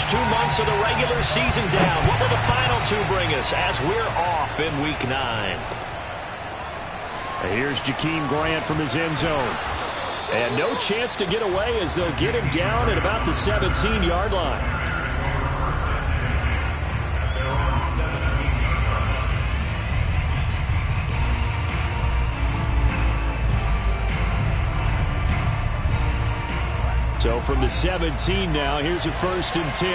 first 2 months of the regular season down. What will the final 2 bring us as we're off in Week 9? Here's Jakeem Grant from his end zone. And no chance to get away as they'll get him down at about the 17-yard line. So from the 17 now, here's a 1st and 10.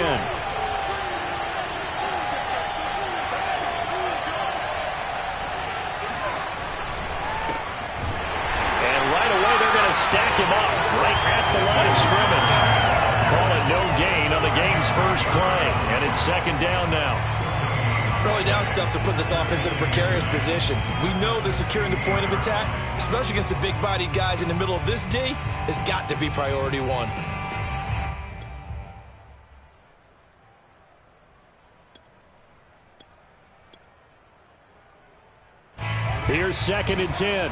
And right away they're going to stack him up right at the line of scrimmage. Call it no gain on the game's first play. And it's 2nd down now. Early down stuff to put this offense in a precarious position. We know that securing the point of attack, especially against the big-bodied guys in the middle of this D, has got to be priority 1. Here's 2nd and 10.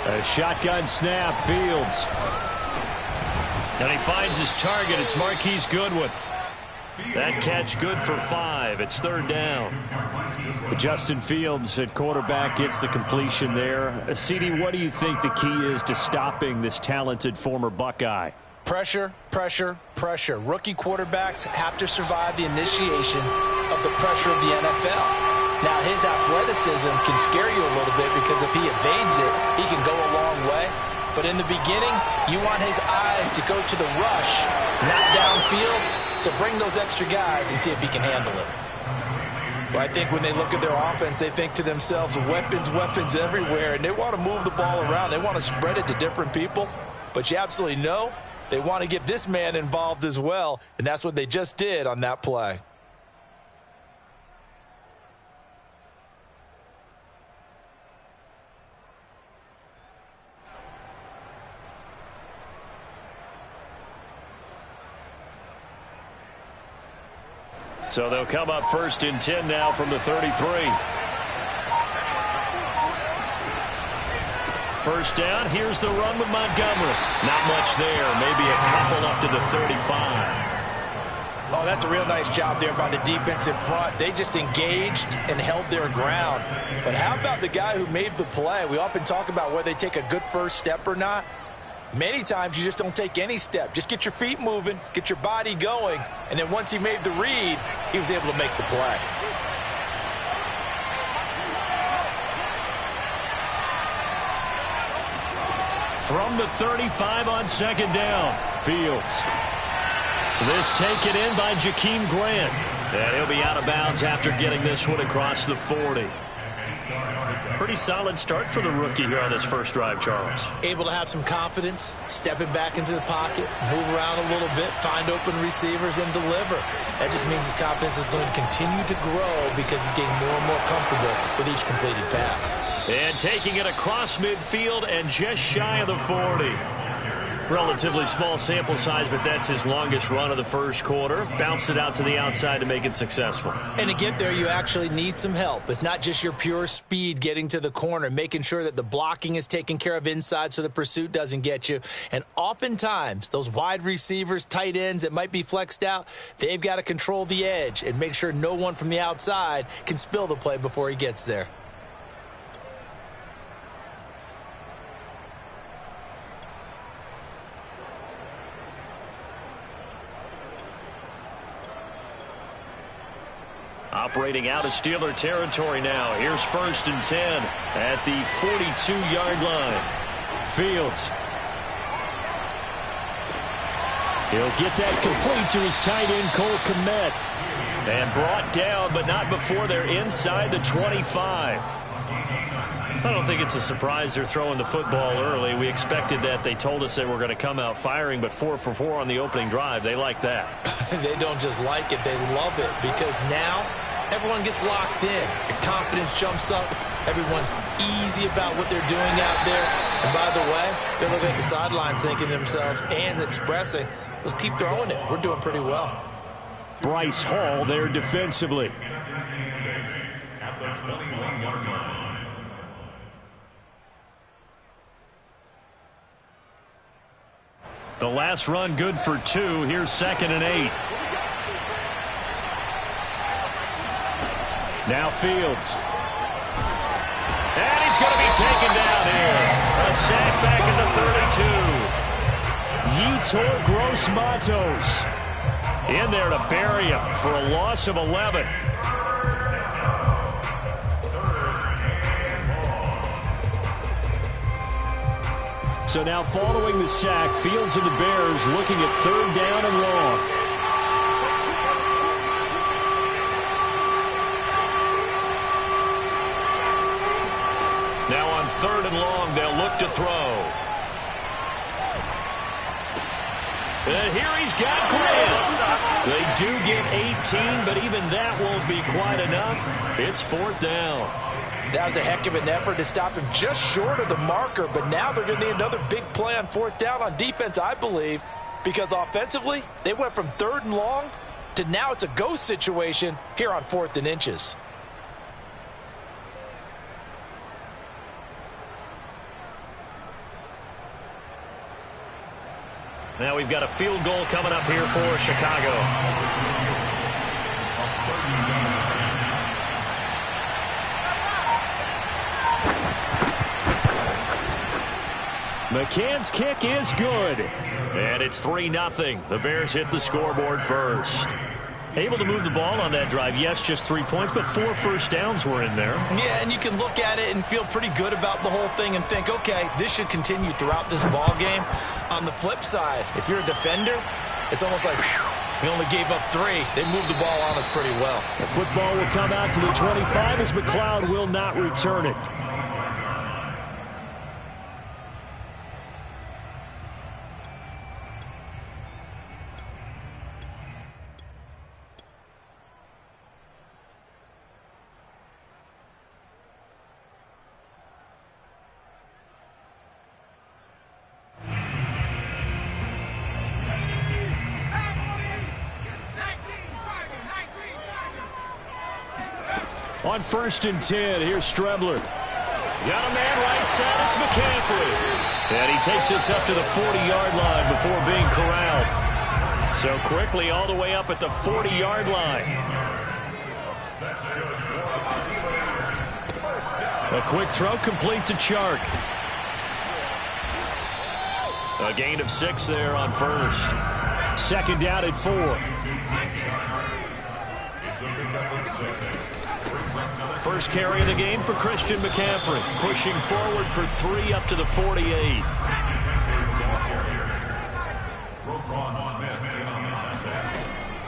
A shotgun snap, Fields. And he finds his target. It's Marquise Goodwin. That catch good for 5. It's 3rd down. Justin Fields at quarterback gets the completion there. CD, what do you think the key is to stopping this talented former Buckeye? Pressure, pressure, pressure. Rookie quarterbacks have to survive the initiation of the pressure of the NFL. Now, his athleticism can scare you a little bit because if he evades it, he can go a long way. But in the beginning, you want his eyes to go to the rush, not downfield. So bring those extra guys and see if he can handle it. Well, I think when they look at their offense, they think to themselves, weapons, weapons everywhere. And they want to move the ball around. They want to spread it to different people. But you absolutely know they want to get this man involved as well. And that's what they just did on that play. So they'll come up 1st and 10 now from the 33. 1st down. Here's the run with Montgomery. Not much there. Maybe a couple up to the 35. Oh, that's a real nice job there by the defense in front. They just engaged and held their ground. But how about the guy who made the play? We often talk about whether they take a good first step or not. Many times you just don't take any step. Just get your feet moving, get your body going, and then once he made the read, he was able to make the play. From the 35 on 2nd down, Fields. This taken in by Jakeem Grant. And he'll be out of bounds after getting this one across the 40. Pretty solid start for the rookie here on this first drive, Charles. Able to have some confidence, stepping back into the pocket, move around a little bit, find open receivers, and deliver. That just means his confidence is going to continue to grow because he's getting more and more comfortable with each completed pass. And taking it across midfield and just shy of the 40. Relatively small sample size, but that's his longest run of the first quarter. Bounced it out to the outside to make it successful. And to get there, you actually need some help. It's not just your pure speed getting to the corner, making sure that the blocking is taken care of inside so the pursuit doesn't get you. And oftentimes, those wide receivers, tight ends that might be flexed out, they've got to control the edge and make sure no one from the outside can spill the play before he gets there. Operating out of Steeler territory now. Here's 1st and 10 at the 42-yard line. Fields. He'll get that complete to his tight end, Cole Kmet. And brought down, but not before they're inside the 25. I don't think it's a surprise they're throwing the football early. We expected that. They told us they were going to come out firing, but 4 for 4 on the opening drive. They like that. They don't just like it, they love it, because now everyone gets locked in. Your confidence jumps up. Everyone's easy about what they're doing out there. And by the way, they're looking at the sideline thinking to themselves and expressing, let's keep throwing it. We're doing pretty well. Bryce Hall there defensively. At the 21-yard line. The last run good for 2. Here's 2nd and 8. Now Fields. And he's going to be taken down here. A sack back at the 32. Yetur Gross-Matos in there to bury him for a loss of 11. So now following the sack, Fields and the Bears looking at 3rd down and long. Now on 3rd and long, they'll look to throw. And here he's got Grant. They do get 18, but even that won't be quite enough. It's 4th down. That was a heck of an effort to stop him just short of the marker, but now they're going to need another big play on 4th down on defense, I believe, because offensively, they went from 3rd and long to now it's a go situation here on 4th and inches. Now we've got a field goal coming up here for Chicago. McCann's kick is good. And it's 3-0. The Bears hit the scoreboard first. Able to move the ball on that drive. Yes, just 3 points, but 4 first downs were in there. Yeah, and you can look at it and feel pretty good about the whole thing and think, okay, this should continue throughout this ball game. On the flip side, if you're a defender, it's almost like, whew, we only gave up 3. They moved the ball on us pretty well. The football will come out to the 25 as McLeod will not return it. On 1st and 10, here's Strebler. Got a man right side, it's McCaffrey. And he takes this up to the 40-yard line before being corralled. So quickly all the way up at the 40-yard line. A quick throw complete to Chark. A gain of 6 there on 1st. 2nd down at 4. First carry of the game for Christian McCaffrey. Pushing forward for 3 up to the 48.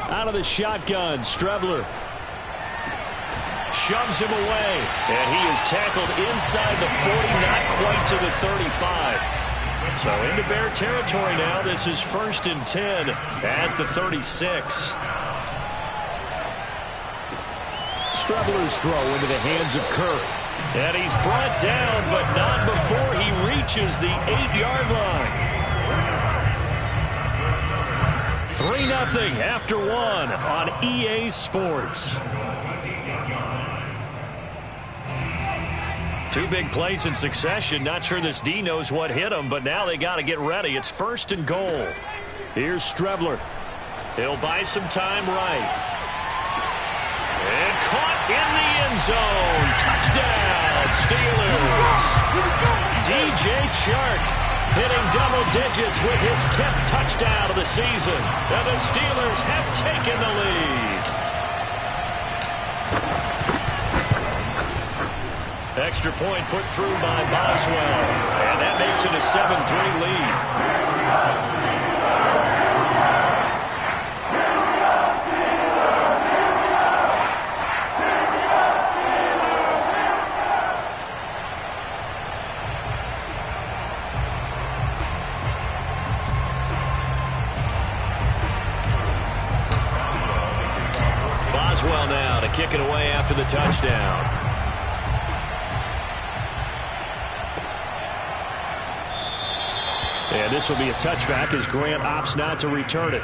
Out of the shotgun, Strebler. Shoves him away. And he is tackled inside the 40, not quite to the 35. So into Bear territory now. This is 1st and 10 at the 36. Strebler's throw into the hands of Kirk. And he's brought down, but not before he reaches the 8-yard line. 3-0 after 1 on EA Sports. 2 big plays in succession. Not sure this D knows what hit him, but now they got to get ready. It's 1st and goal. Here's Strebler. He'll buy some time right. And caught in the end zone. Touchdown, Steelers. DJ Chark hitting double digits with his 10th touchdown of the season. And the Steelers have taken the lead. Extra point put through by Boswell. And that makes it a 7-3 lead. Boswell now to kick it away after the touchdown. And this will be a touchback as Grant opts not to return it.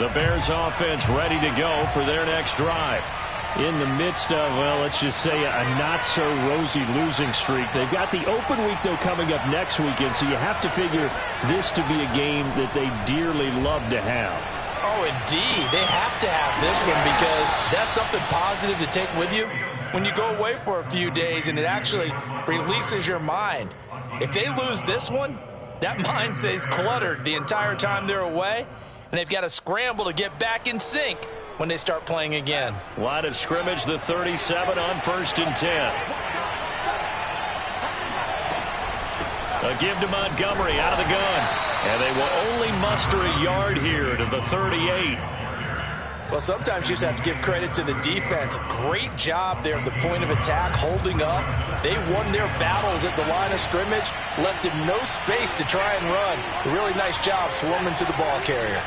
The Bears offense ready to go for their next drive. In the midst of, well, let's just say a not-so-rosy losing streak. They've got the open week, though, coming up next weekend, so you have to figure this to be a game that they dearly love to have. Oh, indeed. They have to have this one because that's something positive to take with you when you go away for a few days, and it actually releases your mind. If they lose this one, that mind stays cluttered the entire time they're away, and they've got to scramble to get back in sync when they start playing again. Line of scrimmage, the 37 on 1st and 10. A give to Montgomery out of the gun. And they will only muster a yard here to the 38. Well, sometimes you just have to give credit to the defense. Great job there at the point of attack, holding up. They won their battles at the line of scrimmage, left him no space to try and run. A really nice job swarming to the ball carrier.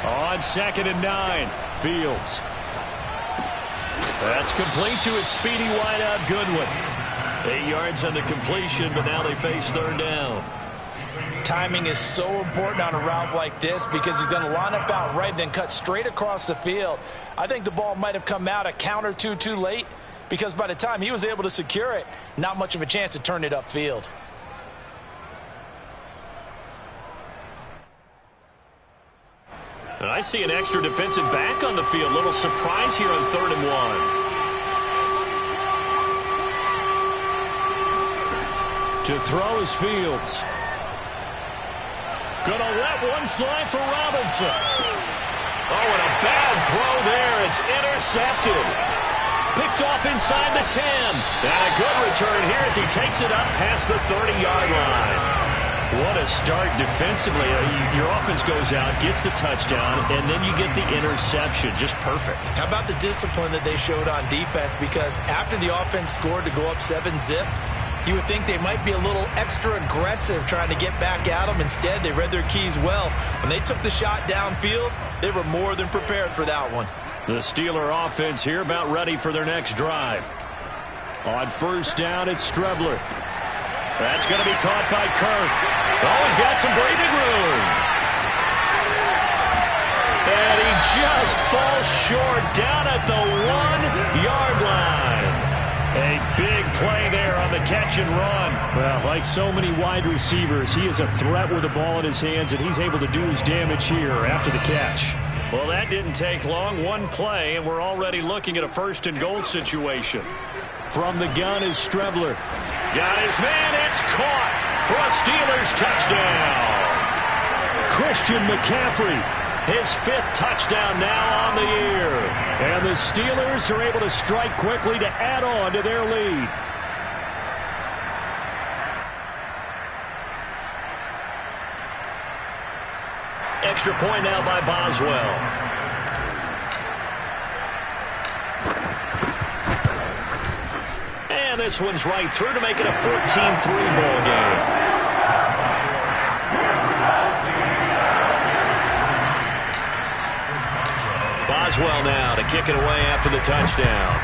On 2nd and 9, Fields. That's complete to his speedy wideout, Goodwin. 8 yards on the completion, but now they face 3rd down. Timing is so important on a route like this because he's going to line up out right, then cut straight across the field. I think the ball might have come out a count or two too late because by the time he was able to secure it, not much of a chance to turn it upfield. And I see an extra defensive back on the field. Little surprise here on 3rd and 1. To throw is Fields. Gonna let one fly for Robinson. Oh, and a bad throw there. It's intercepted. Picked off inside the 10. And a good return here as he takes it up past the 30-yard line. What a start defensively. Your offense goes out, gets the touchdown, and then you get the interception. Just perfect. How about the discipline that they showed on defense? Because after the offense scored to go up 7-zip, you would think they might be a little extra aggressive trying to get back at them. Instead, they read their keys well. When they took the shot downfield, they were more than prepared for that one. The Steeler offense here about ready for their next drive. On 1st down, it's Strebler. That's going to be caught by Kirk. Oh, he's got some breathing room. And he just falls short down at the 1-yard line. A big play there on the catch and run. Well, like so many wide receivers, he is a threat with the ball in his hands, and he's able to do his damage here after the catch. Well, that didn't take long. One play, and we're already looking at a 1st and goal situation. From the gun is Strebler. Got his man. It's caught for a Steelers touchdown. Christian McCaffrey. His 5th touchdown now on the year. And the Steelers are able to strike quickly to add on to their lead. Extra point now by Boswell. And this one's right through to make it a 14-3 ball game. Boswell now to kick it away after the touchdown.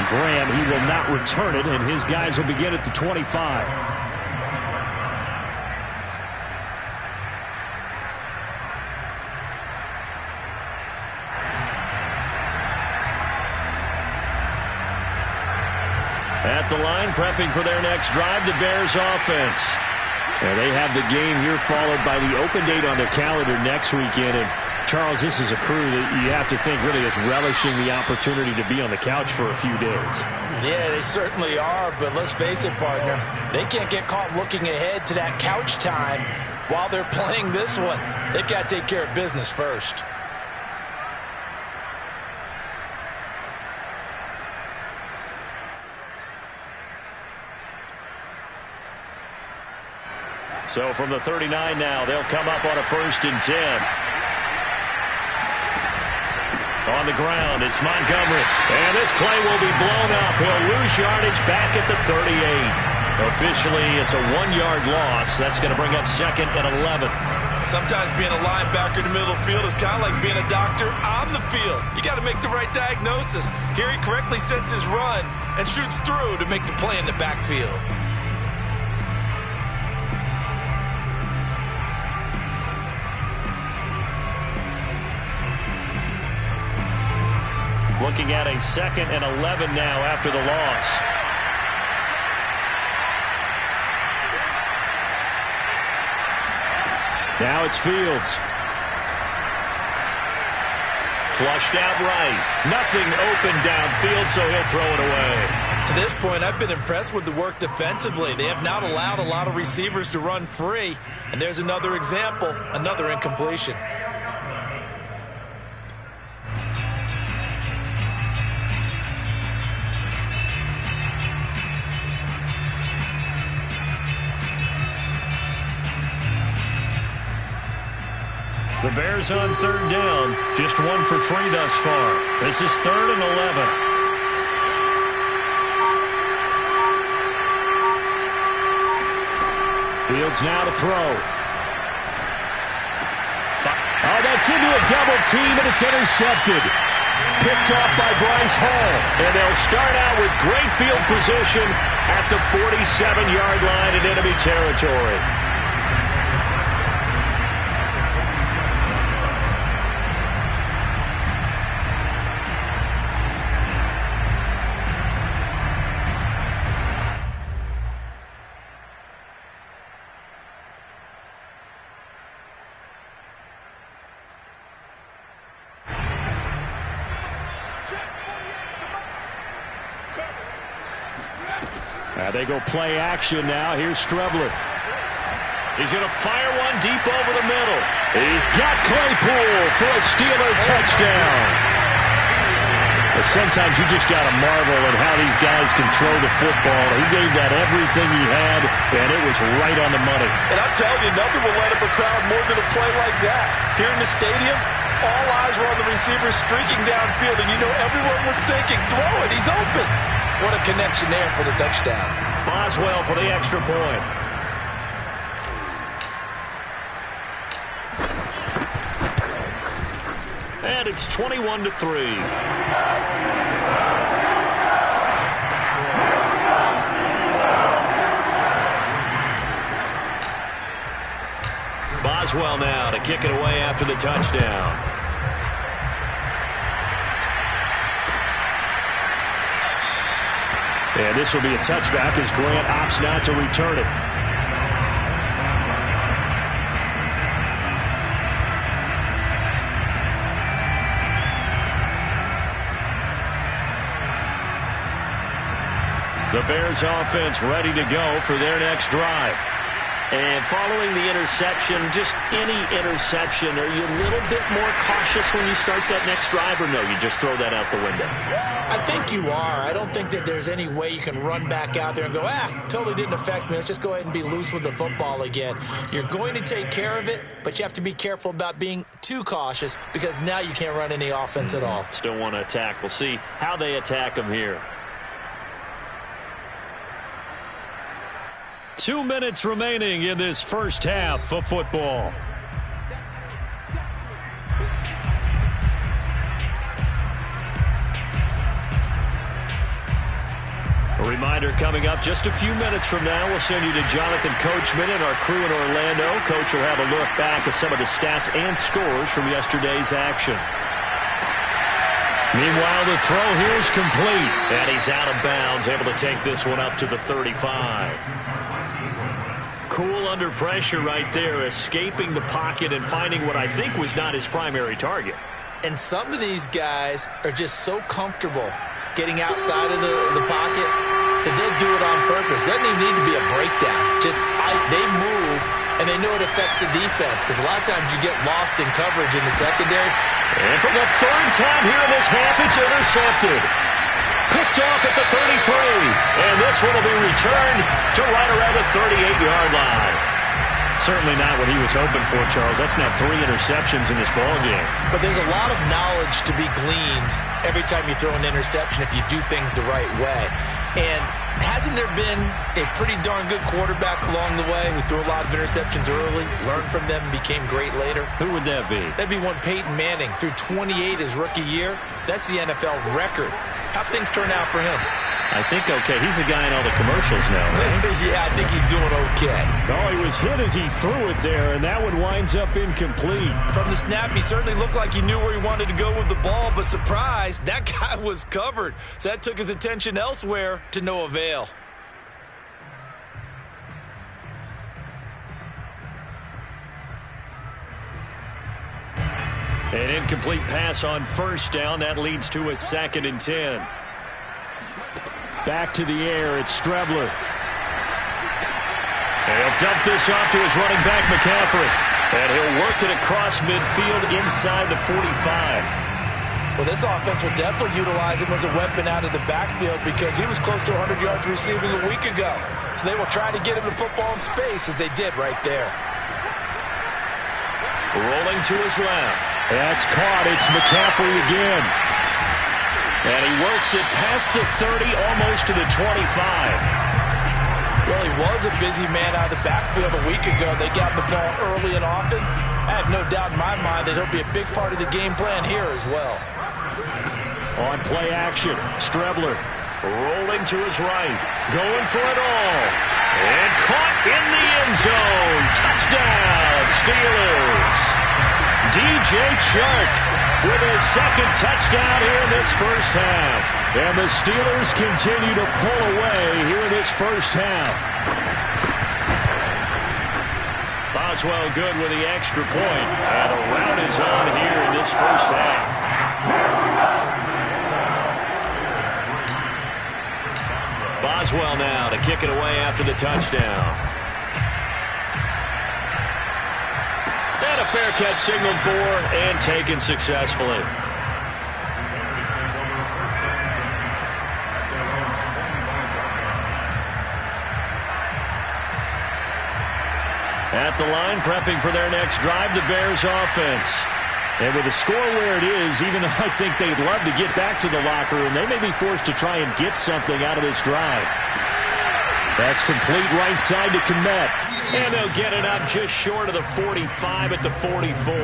Graham, he will not return it, and his guys will begin at the 25. At the line, prepping for their next drive, the Bears offense. And they have the game here followed by the open date on their calendar next weekend. And Charles, this is a crew that you have to think really is relishing the opportunity to be on the couch for a few days. Yeah, they certainly are, but let's face it, partner. They can't get caught looking ahead to that couch time while they're playing this one. They've got to take care of business first. So from the 39 now, they'll come up on a 1st and 10. On the ground, it's Montgomery. And this play will be blown up. He'll lose yardage back at the 38. Officially, it's a 1-yard loss. That's going to bring up 2nd and 11. Sometimes being a linebacker in the middle of the field is kind of like being a doctor on the field. You got to make the right diagnosis. Here he correctly sets his run and shoots through to make the play in the backfield. Looking at a 2nd and 11 now after the loss. Now it's Fields. Flushed out right. Nothing open downfield, so he'll throw it away. To this point, I've been impressed with the work defensively. They have not allowed a lot of receivers to run free. And there's another example, another incompletion. The Bears on 3rd down. Just 1 for 3 thus far. This is 3rd and 11. Fields now to throw. Oh, that's into a double team, and it's intercepted. Picked off by Bryce Hall. And they'll start out with great field position at the 47-yard line in enemy territory. They go play action now. Here's Strebler. He's going to fire one deep over the middle. He's got Claypool for a Steeler touchdown. Well, sometimes you just got to marvel at how these guys can throw the football. He gave that everything he had, and it was right on the money. And I'm telling you, nothing will light up a crowd more than a play like that. Here in the stadium, all eyes were on the receiver streaking downfield, and you know everyone was thinking, throw it, he's open. What a connection there for the touchdown. Boswell for the extra point. And it's 21-3. Boswell now to kick it away after the touchdown. And this will be a touchback as Grant opts not to return it. The Bears offense ready to go for their next drive. And following the interception, just any interception, are you a little bit more cautious when you start that next drive, or no, you just throw that out the window? I think you are. I don't think that there's any way you can run back out there and go, totally didn't affect me. Let's just go ahead and be loose with the football again. You're going to take care of it, but you have to be careful about being too cautious because now you can't run any offense at all. Still want to attack. We'll see how they attack them here. 2 minutes remaining in this first half of football. A reminder coming up just a few minutes from now, we'll send you to Jonathan Coachman and our crew in Orlando. Coach will have a look back at some of the stats and scores from yesterday's action. Meanwhile, the throw here is complete. And he's out of bounds, able to take this one up to the 35. Cool under pressure right there, escaping the pocket and finding what I think was not his primary target. And some of these guys are just so comfortable getting outside of the pocket that they'll do it on purpose. It doesn't even need to be a breakdown. They move, and they know it affects the defense because a lot of times you get lost in coverage in the secondary. And for the 3rd time here in this half, it's intercepted. Picked off at the 33. And this one will be returned to right around the 38-yard line. Certainly not what he was hoping for, Charles. That's now 3 interceptions in this ballgame. But there's a lot of knowledge to be gleaned every time you throw an interception if you do things the right way. And hasn't there been a pretty darn good quarterback along the way who threw a lot of interceptions early, learned from them, and became great later? Who would that be? That'd be one Peyton Manning. Threw 28 his rookie year. That's the NFL record. How things turn out for him? I think okay. He's a guy in all the commercials now, right? Yeah, I think he's doing okay. Oh, he was hit as he threw it there, and that one winds up incomplete. From the snap, he certainly looked like he knew where he wanted to go with the ball, but surprise, that guy was covered. So that took his attention elsewhere to no avail. An incomplete pass on first down. That leads to a 2nd and 10. Back to the air. It's Strebler. And he'll dump this off to his running back, McCaffrey. And he'll work it across midfield inside the 45. Well, this offense will definitely utilize him as a weapon out of the backfield because he was close to 100 yards receiving a week ago. So they will try to get him the football in space as they did right there. Rolling to his left. That's caught. It's McCaffrey again. And he works it past the 30, almost to the 25. Well, he was a busy man out of the backfield a week ago. They got the ball early and often. I have no doubt in my mind that he'll be a big part of the game plan here as well. On play action, Strebler. Rolling to his right. Going for it all. And caught in the end zone. Touchdown, Steelers. DJ Chark with his 2nd touchdown here in this first half. And the Steelers continue to pull away here in this first half. Boswell good with the extra point. And the rout is on here in this first half. Boswell now to kick it away after the touchdown. And a fair catch signaled for and taken successfully. At the line, prepping for their next drive, the Bears offense. And with the score where it is, even though I think they'd love to get back to the locker room, they may be forced to try and get something out of this drive. That's complete right side to Kmet. And they'll get it up just short of the 45 at the 44.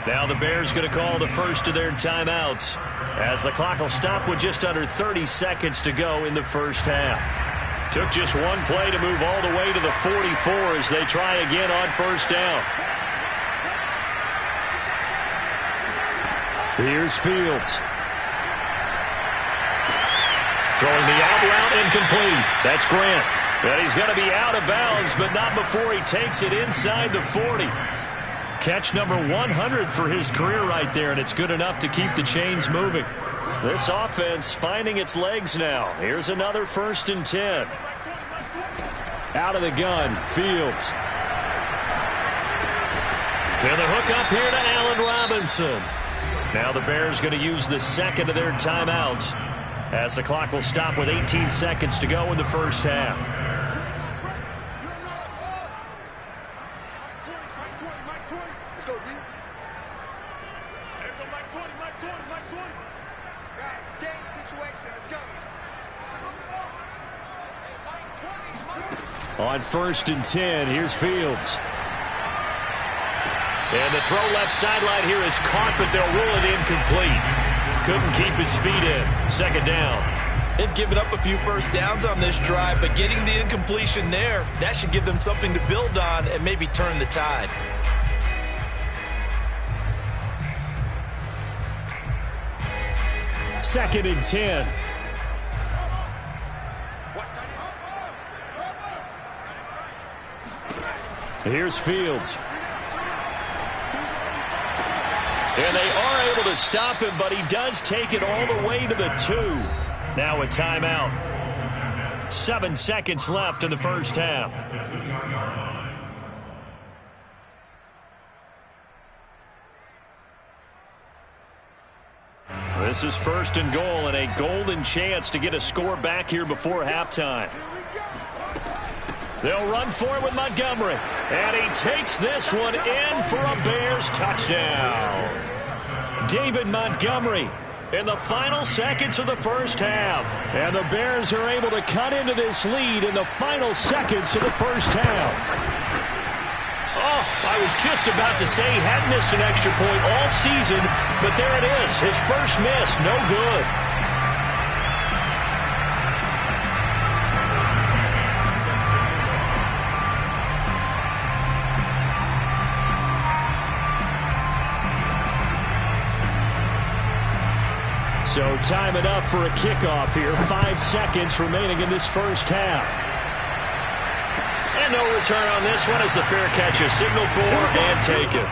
Now the Bears going to call the first of their timeouts as the clock will stop with just under 30 seconds to go in the first half. Took just one play to move all the way to the 44 as they try again on first down. Here's Fields. Throwing the out route incomplete. That's Grant. And he's going to be out of bounds, but not before he takes it inside the 40. Catch number 100 for his career right there, and it's good enough to keep the chains moving. This offense finding its legs now. Here's another 1st and 10. Out of the gun, Fields. And the hook up here to Allen Robinson. Now the Bears going to use the 2nd of their timeouts as the clock will stop with 18 seconds to go in the first half. Let's go, D. Mike 20. Guys, game situation. Let's go. On 1st and 10, here's Fields. And the throw left sideline here is caught, but they'll rule it incomplete. Couldn't keep his feet in. 2nd down. They've given up a few first downs on this drive, but getting the incompletion there, that should give them something to build on and maybe turn the tide. Second and 10. Here's Fields. And they are able to stop him, but he does take it all the way to the 2. Now a timeout. 7 seconds left in the first half. This is 1st and goal and a golden chance to get a score back here before halftime. They'll run for it with Montgomery. And he takes this one in for a Bears touchdown. David Montgomery in the final seconds of the first half. And the Bears are able to cut into this lead in the final seconds of the first half. Oh, I was just about to say he hadn't missed an extra point all season, but there it is. His first miss, no good. So time enough for a kickoff here. 5 seconds remaining in this first half. And no return on this one as the fair catch is signaled for and taken.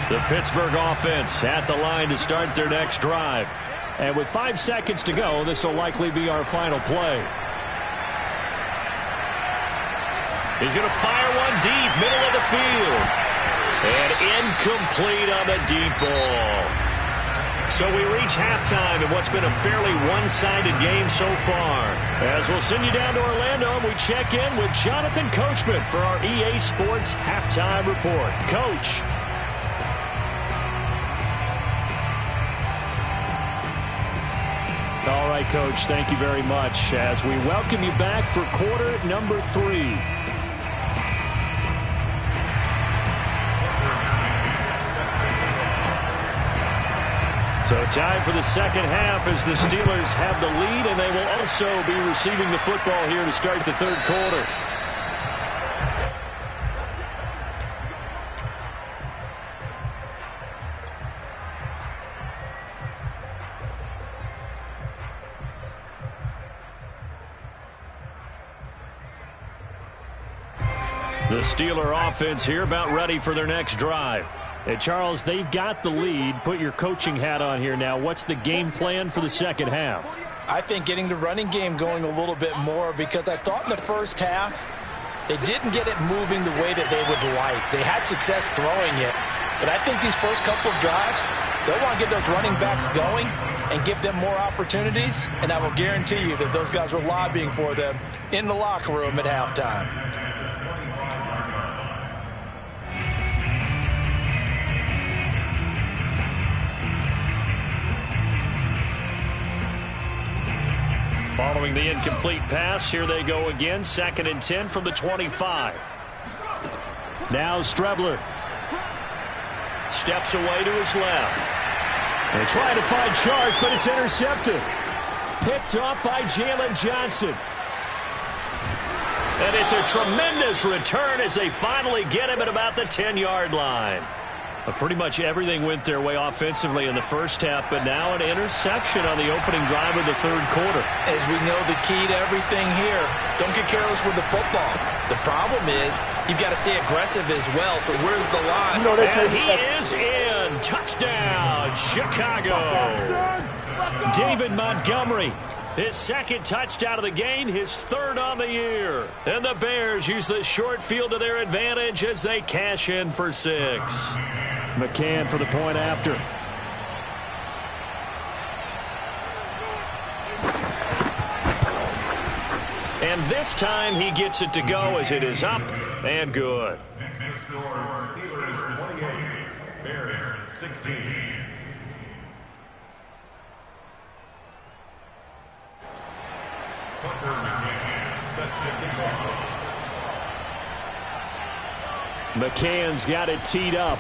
The Pittsburgh offense at the line to start their next drive. And with 5 seconds to go, this will likely be our final play. He's going to fire one deep, middle of the field. And incomplete on the deep ball. So we reach halftime in what's been a fairly one-sided game so far. As we'll send you down to Orlando, and we check in with Jonathan Coachman for our EA Sports Halftime Report. Coach. All right, Coach, thank you very much as we welcome you back for quarter number 3. So time for the second half as the Steelers have the lead, and they will also be receiving the football here to start the third quarter. The Steeler offense here about ready for their next drive. Hey, Charles, they've got the lead. Put your coaching hat on here now. What's the game plan for the second half? I think getting the running game going a little bit more because I thought in the first half they didn't get it moving the way that they would like. They had success throwing it, but I think these first couple of drives, they'll want to get those running backs going and give them more opportunities, and I will guarantee you that those guys were lobbying for them in the locker room at halftime. Following the incomplete pass, here they go again. 2nd and 10 from the 25. Now Strebler. Steps away to his left. They're trying to find Chark, but it's intercepted. Picked up by Jalen Johnson. And it's a tremendous return as they finally get him at about the 10-yard line. Pretty much everything went their way offensively in the first half, but now an interception on the opening drive of the third quarter. As we know, the key to everything here, don't get careless with the football. The problem is you've got to stay aggressive as well, so where's the line? And he is in. Touchdown, Chicago. David Montgomery, his 2nd touchdown of the game, his 3rd on the year. And the Bears use the short field to their advantage as they cash in for 6. McCann for the point after. And this time he gets it to go as it is up and good. Next to score, Steelers 28, Bears 16. Tucker McCann set to kick off. McCann's got it teed up.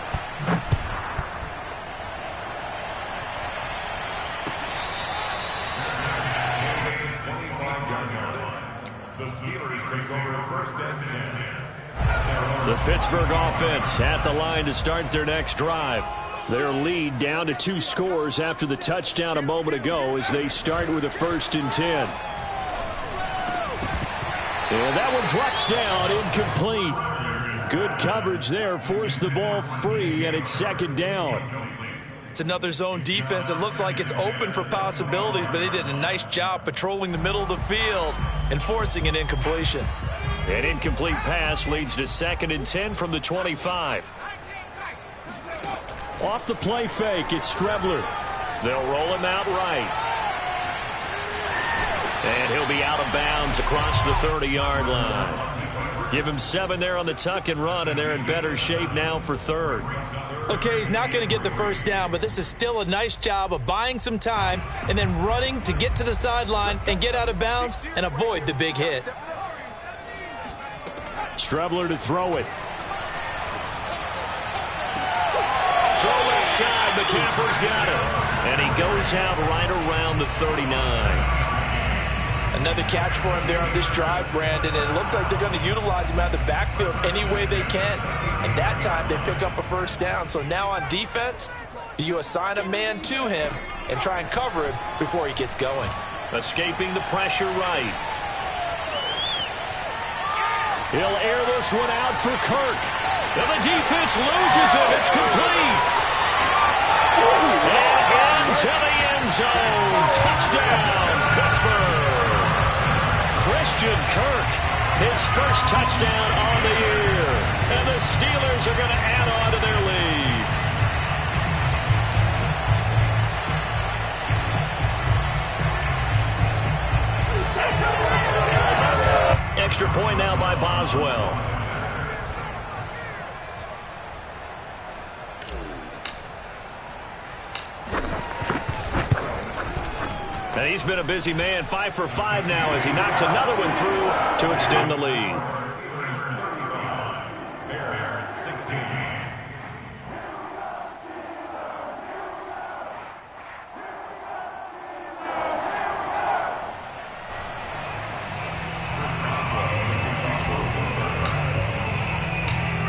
The Steelers take over 1st and 10. The Pittsburgh offense at the line to start their next drive. Their lead down to 2 scores after the touchdown a moment ago as they start with a 1st and 10. And that one drops down, incomplete. Good coverage there, forced the ball free, and it's 2nd down. It's another zone defense. It looks like it's open for possibilities, but they did a nice job patrolling the middle of the field and forcing an incompletion. An incomplete pass leads to 2nd and 10 from the 25. Off the play fake, it's Strebler. They'll roll him out right. And he'll be out of bounds across the 30-yard line. Give him 7 there on the tuck and run, and they're in better shape now for third. Okay, he's not going to get the first down, but this is still a nice job of buying some time and then running to get to the sideline and get out of bounds and avoid the big hit. Strebler to throw it. Throw left side, McCaffrey's got it. And he goes out right around the 39. Another catch for him there on this drive, Brandon, and it looks like they're going to utilize him out of the backfield any way they can. And that time they pick up a first down. So now on defense, do you assign a man to him and try and cover him before he gets going? Escaping the pressure right. He'll air this one out for Kirk. And the defense loses him. It's complete. And into the end zone. Touchdown, Pittsburgh. Christian Kirk, his first touchdown on the year. And the Steelers are going to add on to their lead. Extra point now by Boswell. And he's been a busy man, 5 for 5 now as he knocks another one through to extend the lead. Bears 16.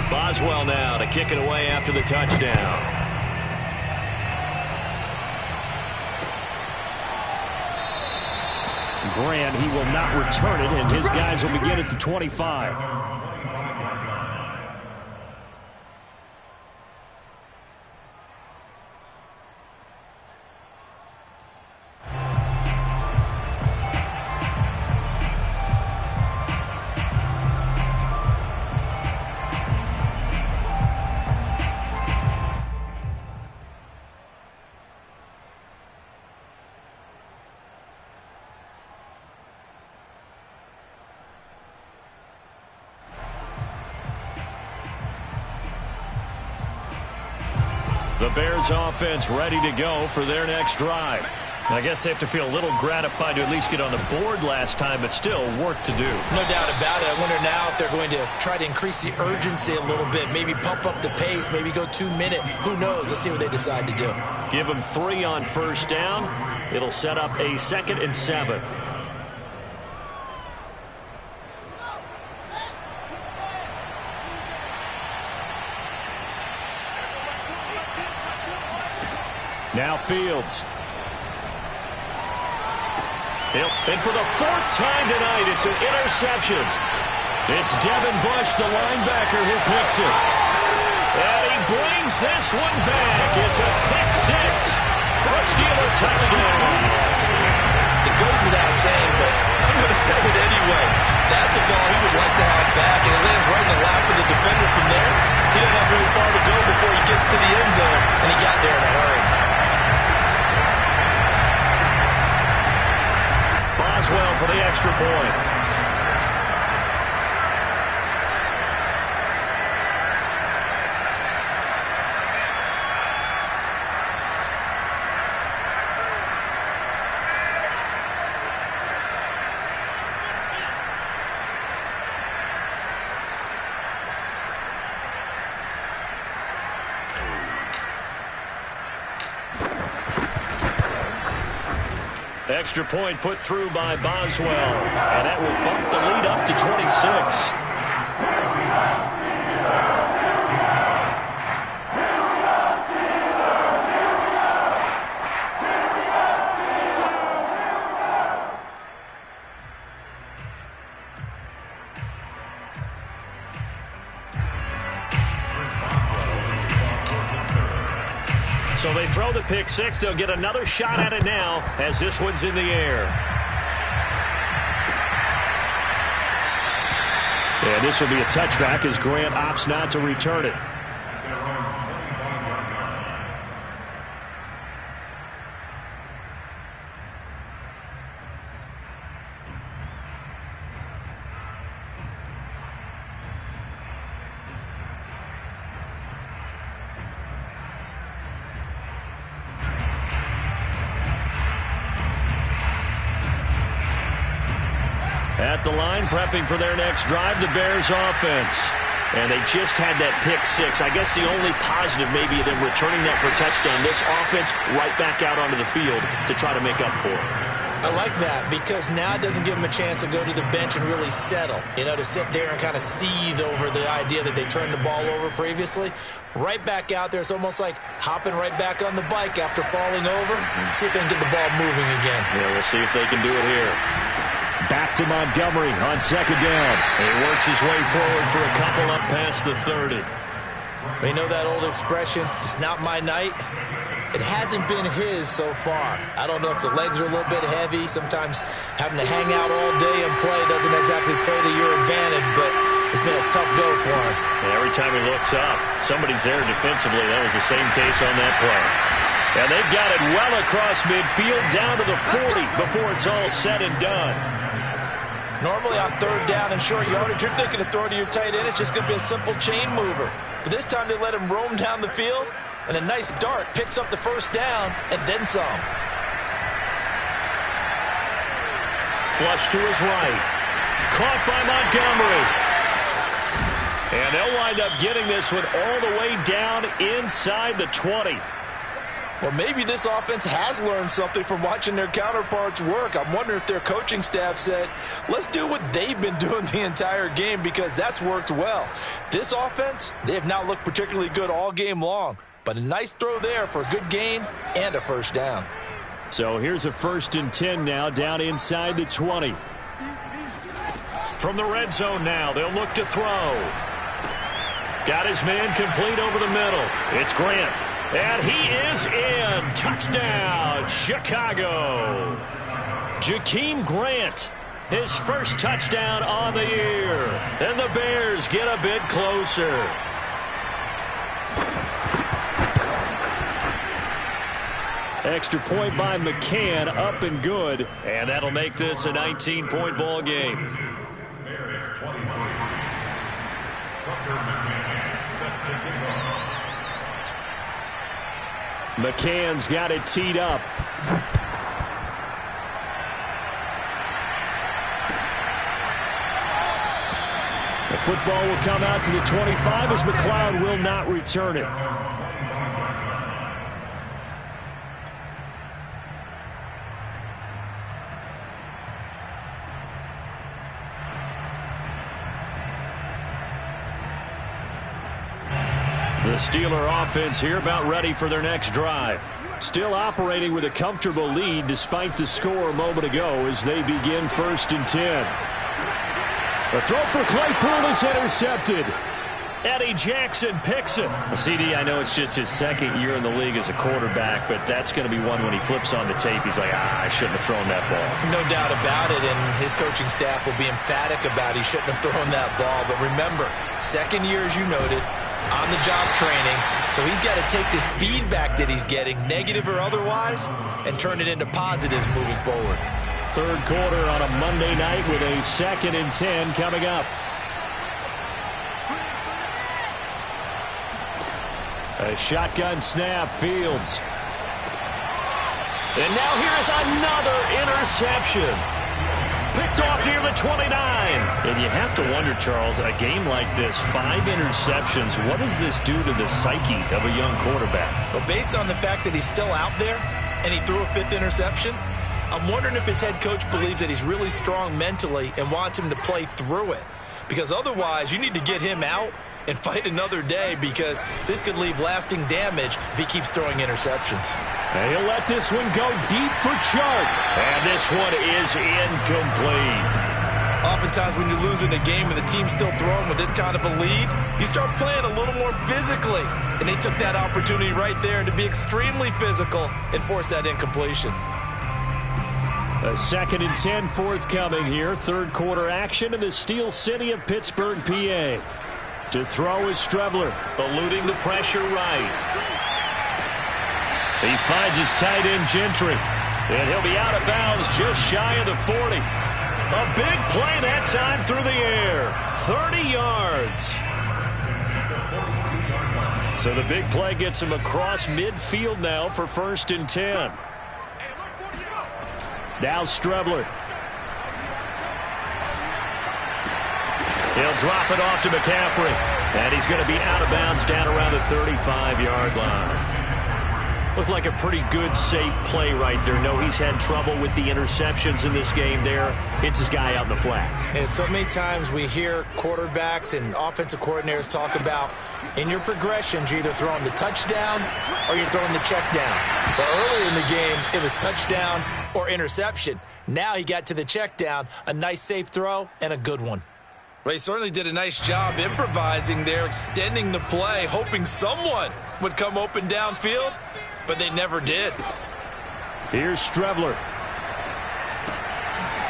Boswell now to kick it away after the touchdown. Grant, he will not return it, and his guys will begin at the 25. The Bears offense ready to go for their next drive. I guess they have to feel a little gratified to at least get on the board last time, but still work to do. No doubt about it. I wonder now if they're going to try to increase the urgency a little bit, maybe pump up the pace, maybe go 2-minute. Who knows? Let's see what they decide to do. Give them 3 on first down. It'll set up a 2nd and 7. Now Fields. And for the 4th time tonight, it's an interception. It's Devin Bush, the linebacker, who picks it. And he brings this one back. It's a pick 6 for a Steeler touchdown. It goes without saying, but I'm going to say it anyway. That's a ball he would like to have back, and it lands right in the lap of the defender from there. He doesn't have very far to go before he gets to the end zone, and he got there in a hurry. Boswell for the extra point. Extra point put through by Boswell, and that will bump the lead up to 26. So they throw the pick 6. They'll get another shot at it now as this one's in the air. And this will be a touchback as Grant opts not to return it. At the line, prepping for their next drive, the Bears offense. And they just had that pick six. I guess the only positive maybe them returning that for a touchdown. This offense right back out onto the field to try to make up for it. I like that because now it doesn't give them a chance to go to the bench and really settle. You know, to sit there and kind of seethe over the idea that they turned the ball over previously. Right back out there. It's almost like hopping right back on the bike after falling over. See if they can get the ball moving again. Yeah, we'll see if they can do it here. Back to Montgomery on second down. He works his way forward for a couple up past the 30. We know that old expression, it's not my night. It hasn't been his so far. I don't know if the legs are a little bit heavy. Sometimes having to hang out all day and play doesn't exactly play to your advantage, but it's been a tough go for him. And every time he looks up, somebody's there defensively. That was the same case on that play. And they've got it well across midfield down to the 40 before it's all said and done. Normally on third down and short yardage, you're thinking to throw to your tight end. It's just going to be a simple chain mover. But this time they let him roam down the field, and a nice dart picks up the first down and then some. Flush to his right. Caught by Montgomery. And they'll wind up getting this one all the way down inside the 20. Well, maybe this offense has learned something from watching their counterparts work. I'm wondering if their coaching staff said, let's do what they've been doing the entire game because that's worked well. This offense, they have not looked particularly good all game long, but a nice throw there for a good gain and a first down. So here's a 1st and 10 now down inside the 20. From the red zone now, they'll look to throw. Got his man complete over the middle. It's Grant. And he is in. Touchdown, Chicago. Jakeem Grant, his first touchdown on the year. And the Bears get a bit closer. Extra point by McCann, up and good. And that'll make this a 19-point ball game. Bears 23. Tucker McCann set to kick off. McCann's got it teed up. The football will come out to the 25 as McLeod will not return it. The Steeler offense here about ready for their next drive. Still operating with a comfortable lead despite the score a moment ago as they begin 1st and 10. The throw for Claypool is intercepted. Eddie Jackson picks it. CD, I know it's just his second year in the league as a quarterback, but that's going to be one when he flips on the tape. He's like, I shouldn't have thrown that ball. No doubt about it, and his coaching staff will be emphatic about he shouldn't have thrown that ball. But remember, second year, as you noted, on-the-job training, so he's got to take this feedback that he's getting, negative or otherwise, and turn it into positives moving forward. Third quarter on a Monday night with a 2nd and 10 coming up. A shotgun snap, Fields. And now here's another interception. Picked off near the 29. And you have to wonder, Charles, a game like this, 5 interceptions, what does this do to the psyche of a young quarterback? But based on the fact that he's still out there and he threw a 5th interception, I'm wondering if his head coach believes that he's really strong mentally and wants him to play through it. Because otherwise, you need to get him out and fight another day because this could leave lasting damage if he keeps throwing interceptions. And he'll let this one go deep for Chark. And this one is incomplete. Oftentimes when you're losing a game and the team's still throwing with this kind of a lead, you start playing a little more physically. And they took that opportunity right there to be extremely physical and force that incompletion. A 2nd and 10 forthcoming here. Third quarter action in the Steel City of Pittsburgh, PA. To throw is Strebler. Eluding the pressure right. He finds his tight end Gentry. And he'll be out of bounds just shy of the 40. A big play that time through the air. 30 yards. So the big play gets him across midfield now for 1st and 10. Now Strebler. He'll drop it off to McCaffrey. And he's going to be out of bounds down around the 35-yard line. Looked like a pretty good, safe play right there. No, he's had trouble with the interceptions in this game there. Hits his guy out in the flat. And so many times we hear quarterbacks and offensive coordinators talk about in your progressions, you're either throwing the touchdown or you're throwing the check down. But earlier in the game, it was touchdown or interception. Now he got to the check down, a nice safe throw, and a good one. Well, he certainly did a nice job improvising there, extending the play, hoping someone would come open downfield, but they never did. Here's Strebler.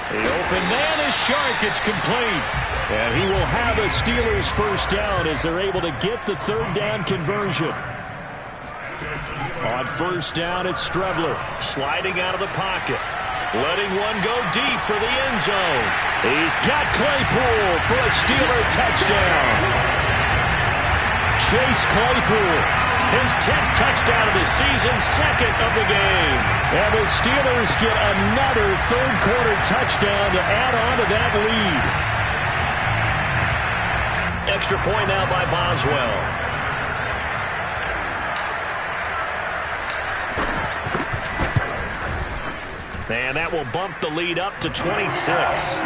The open man is Shark. It's complete. And he will have a Steelers first down as they're able to get the third down conversion. On first down, it's Strebler. Sliding out of the pocket. Letting one go deep for the end zone. He's got Claypool for a Steeler touchdown. Chase Claypool. His 10th touchdown of the season, second of the game. And the Steelers get another third-quarter touchdown to add on to that lead. Extra point now by Boswell. And that will bump the lead up to 26.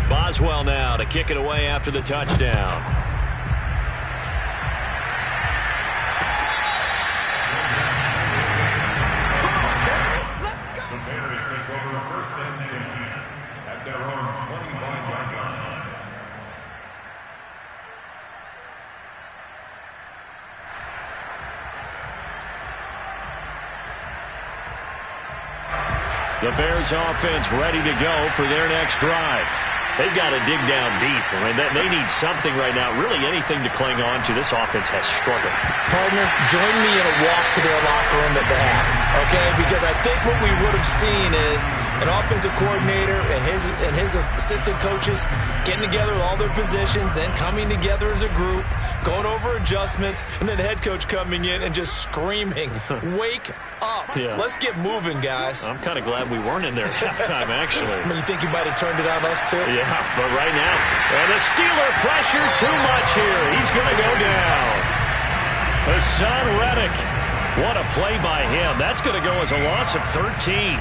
Boswell now to kick it away after the touchdown. The Bears take over first and 10 at their own 25-yard line. The Bears offense ready to go for their next drive. They've got to dig down deep. I mean, they need something right now, really anything to cling on to. This offense has struggled. Partner, join me in a walk to their locker room at the half, okay? Because I think what we would have seen is an offensive coordinator and his assistant coaches getting together with all their positions, then coming together as a group, going over adjustments, and then the head coach coming in and just screaming, wake up. Yeah. Let's get moving, guys. I'm kind of glad we weren't in there at halftime, actually. I mean, you think you might have turned it on us, too? Yeah, but right now, and the Steeler pressure too much here. He's going to go down. Hassan Reddick. What a play by him. That's going to go as a loss of 13.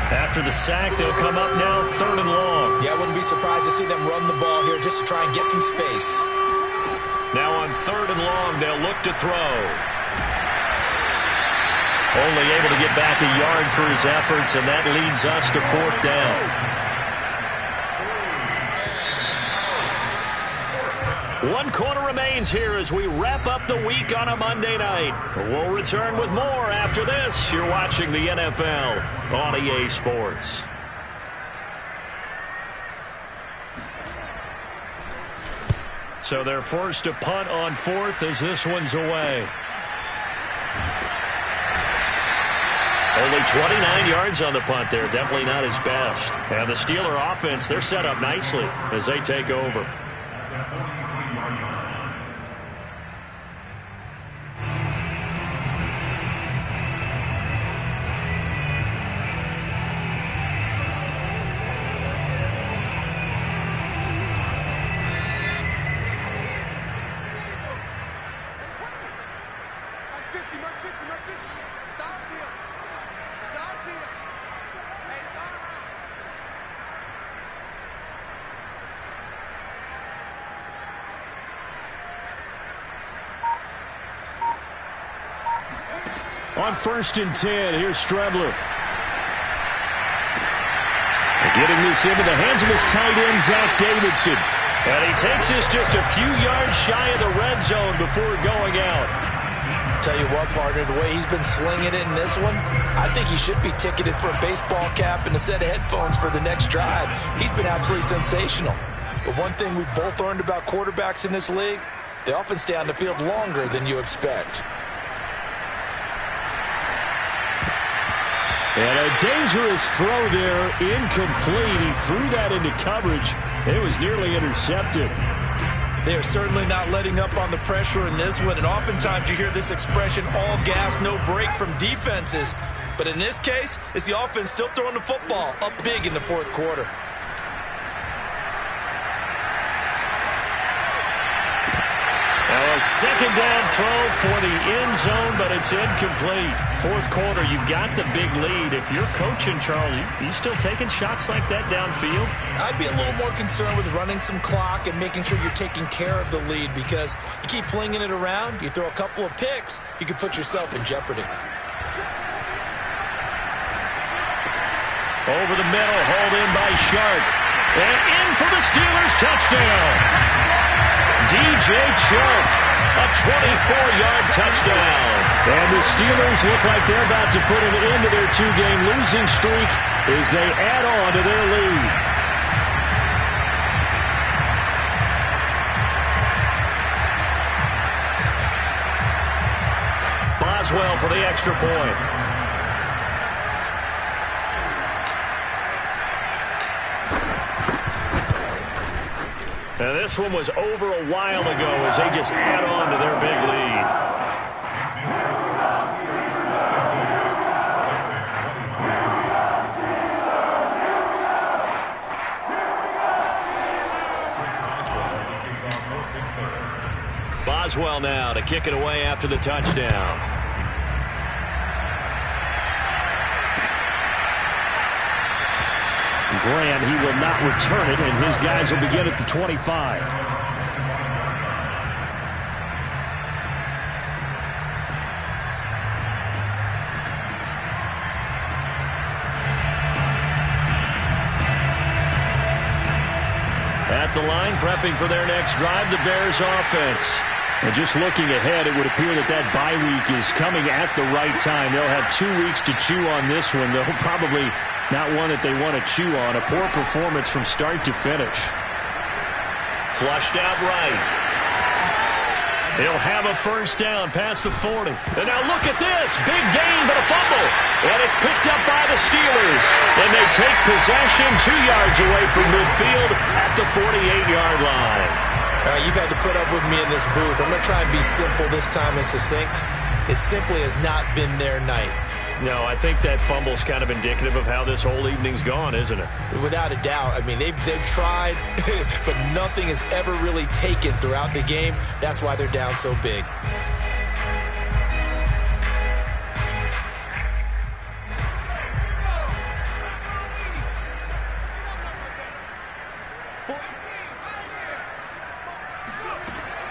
After the sack, they'll come up now third and long. Yeah, I wouldn't be surprised to see them run the ball here just to try and get some space. Now on third and long, they'll look to throw. Only able to get back a yard for his efforts, and that leads us to fourth down. 1 quarter remains here as we wrap up the week on a Monday night. We'll return with more after this. You're watching the NFL on EA Sports. So they're forced to punt on fourth as this one's away. Only 29 yards on the punt there. Definitely not his best. And the Steeler offense, they're set up nicely as they take over. On first and 10, here's Strebler. Getting this into the hands of his tight end, Zach Davidson. And he takes this just a few yards shy of the red zone before going out. Tell you what, partner, the way he's been slinging it in this one, I think he should be ticketed for a baseball cap and a set of headphones for the next drive. He's been absolutely sensational. But one thing we've both learned about quarterbacks in this league, they often stay on the field longer than you expect. And a dangerous throw there, incomplete. He threw that into coverage. It was nearly intercepted. They are certainly not letting up on the pressure in this one, and oftentimes you hear this expression, all gas, no break from defenses. But in this case, it's the offense still throwing the football up big in the fourth quarter. A second down throw for the end zone, but it's incomplete. Fourth quarter, you've got the big lead. If you're coaching, Charles, you still taking shots like that downfield? I'd be a little more concerned with running some clock and making sure you're taking care of the lead, because you keep flinging it around, you throw a couple of picks, you could put yourself in jeopardy. Over the middle, hauled in by Shark. And in for the Steelers, touchdown. DJ Chark, a 24-yard touchdown. And the Steelers look like they're about to put an end to their two-game losing streak as they add on to their lead. Boswell for the extra point. And this one was over a while ago as they just add on to their big lead. Boswell now to kick it away after the touchdown. Grant, he will not return it, and his guys will begin at the 25. At the line, prepping for their next drive, the Bears offense. And just looking ahead, it would appear that that bye week is coming at the right time. They'll have 2 weeks to chew on this one. They'll probably not one that they want to chew on. A poor performance from start to finish. Flushed out right. He'll have a first down past the 40. And now look at this. Big gain, but a fumble. And it's picked up by the Steelers. And they take possession 2 yards away from midfield at the 48-yard line. You've had to put up with me in this booth. I'm going to try and be simple this time and succinct. It simply has not been their night. No, I think that fumble's kind of indicative of how this whole evening's gone, isn't it? Without a doubt. I mean, they've tried, but nothing has ever really taken throughout the game. That's why they're down so big.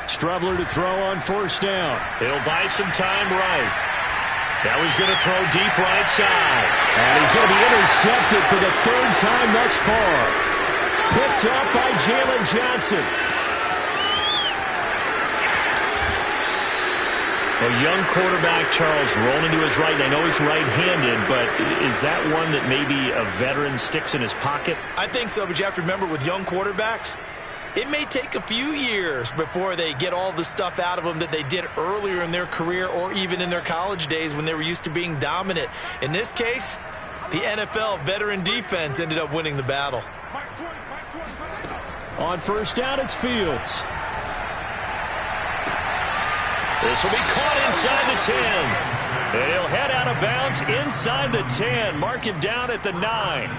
Strubler to throw on first down. He'll buy some time right. Now he's going to throw deep right side. And he's going to be intercepted for the third time thus far. Picked up by Jalen Johnson. A young quarterback, Charles, rolling to his right. I know he's right-handed, but is that one that maybe a veteran sticks in his pocket? I think so, but you have to remember with young quarterbacks, it may take a few years before they get all the stuff out of them that they did earlier in their career or even in their college days when they were used to being dominant. In this case, the NFL veteran defense ended up winning the battle. On first down, it's Fields. This will be caught inside the 10. And he'll head out of bounds inside the 10. Mark it down at the 9.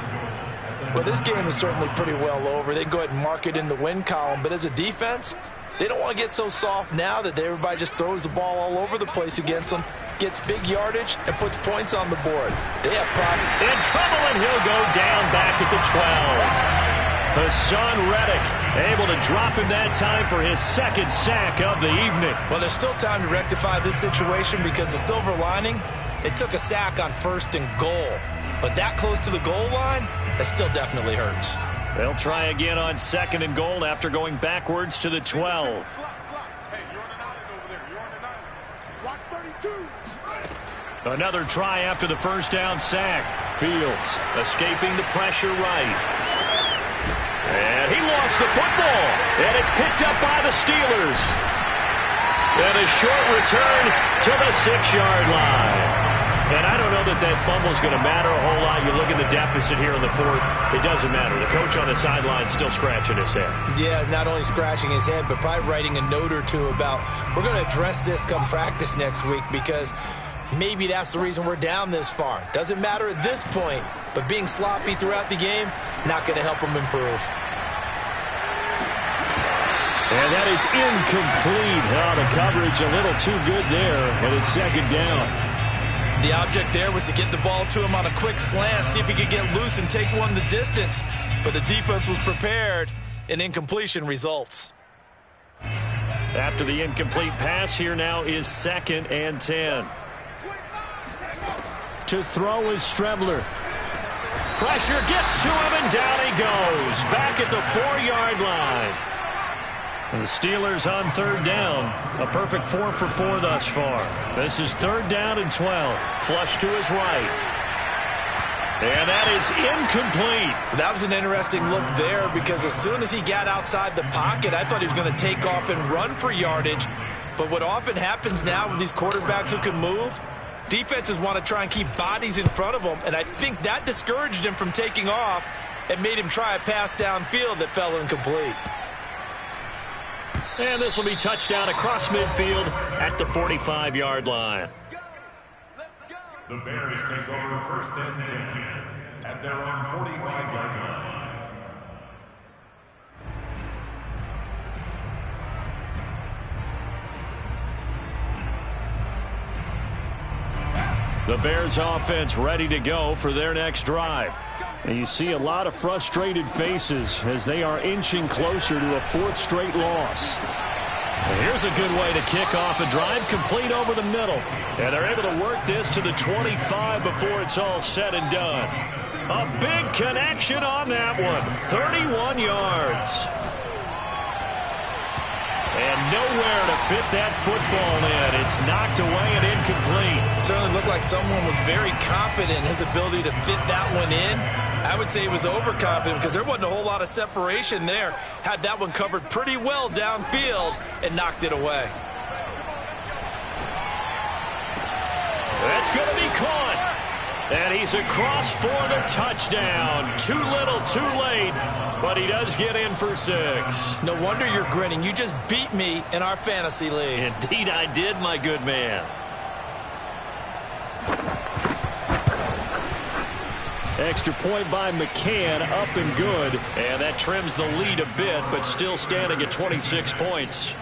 Well, this game is certainly pretty well over. They can go ahead and mark it in the win column. But as a defense, they don't want to get so soft now that everybody just throws the ball all over the place against them, gets big yardage, and puts points on the board. They have problems. In trouble, and he'll go down back at the 12. Hassan Reddick able to drop him that time for his second sack of the evening. Well, there's still time to rectify this situation because the silver lining, they took a sack on 1st and goal. But that close to the goal line, that still definitely hurts. They'll try again on 2nd and goal after going backwards to the 12. Another try after the first down sack. Fields escaping the pressure right. And he lost the football. And it's picked up by the Steelers. And a short return to the 6-yard line. And I don't know that fumble is going to matter a whole lot. You look at the deficit here in the fourth, it doesn't matter. The coach on the sideline still scratching his head. Yeah, not only scratching his head, but probably writing a note or two about, we're going to address this come practice next week, because maybe that's the reason we're down this far. Doesn't matter at this point, but being sloppy throughout the game, not going to help him improve. And that is incomplete. Oh, the coverage a little too good there, and it's second down. The object there was to get the ball to him on a quick slant, see if he could get loose and take one the distance. But the defense was prepared, and incompletion results. After the incomplete pass, here now is 2nd and 10. To throw is Strebler. Pressure gets to him, and down he goes. Back at the 4-yard line. And the Steelers on 3rd down. A perfect 4 for 4 thus far. This is 3rd down and 12. Flush to his right. And that is incomplete. That was an interesting look there, because as soon as he got outside the pocket, I thought he was going to take off and run for yardage. But what often happens now with these quarterbacks who can move, defenses want to try and keep bodies in front of them, and I think that discouraged him from taking off and made him try a pass downfield that fell incomplete. And this will be touchdown across midfield at the 45-yard line. The Bears take over 1st and 10 at their own 45-yard line. The Bears offense ready to go for their next drive. And you see a lot of frustrated faces as they are inching closer to a 4th straight loss. And here's a good way to kick off a drive, complete over the middle. And they're able to work this to the 25 before it's all said and done. A big connection on that one. 31 yards. And nowhere to fit that football in. It's knocked away and incomplete. Certainly looked like someone was very confident in his ability to fit that one in. I would say he was overconfident, because there wasn't a whole lot of separation there. Had that one covered pretty well downfield and knocked it away. That's going to be caught. And he's across for the touchdown. Too little, too late, but he does get in for 6. No wonder you're grinning. You just beat me in our fantasy league. Indeed I did, my good man. Extra point by McCann, up and good. And that trims the lead a bit, but still standing at 26 points.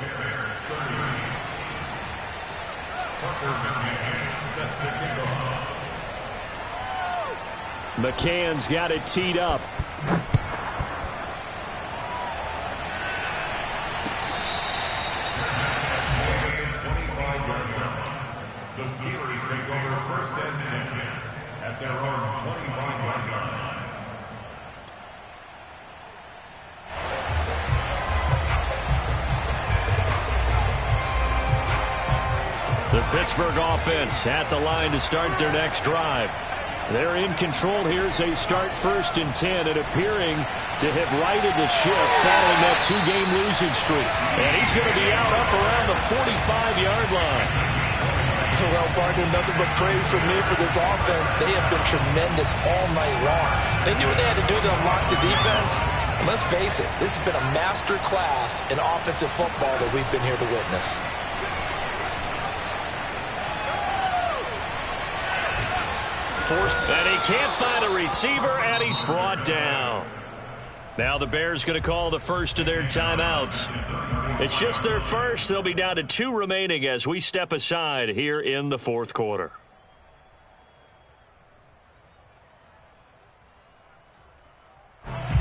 McCann's got it teed up. The Steelers take over 1st and 10 at their own 25-yard line. The Pittsburgh offense at the line to start their next drive. They're in control here as they start 1st and 10, and appearing to have righted the ship following that 2-game losing streak. And he's going to be out up around the 45-yard line. Well, partner, nothing but praise from me for this offense. They have been tremendous all night long. They knew what they had to do to unlock the defense. And let's face it, this has been a master class in offensive football that we've been here to witness. And he can't find a receiver, and he's brought down. Now the Bears going to call the first of their timeouts. It's just their first. They'll be down to 2 remaining as we step aside here in the 4th quarter.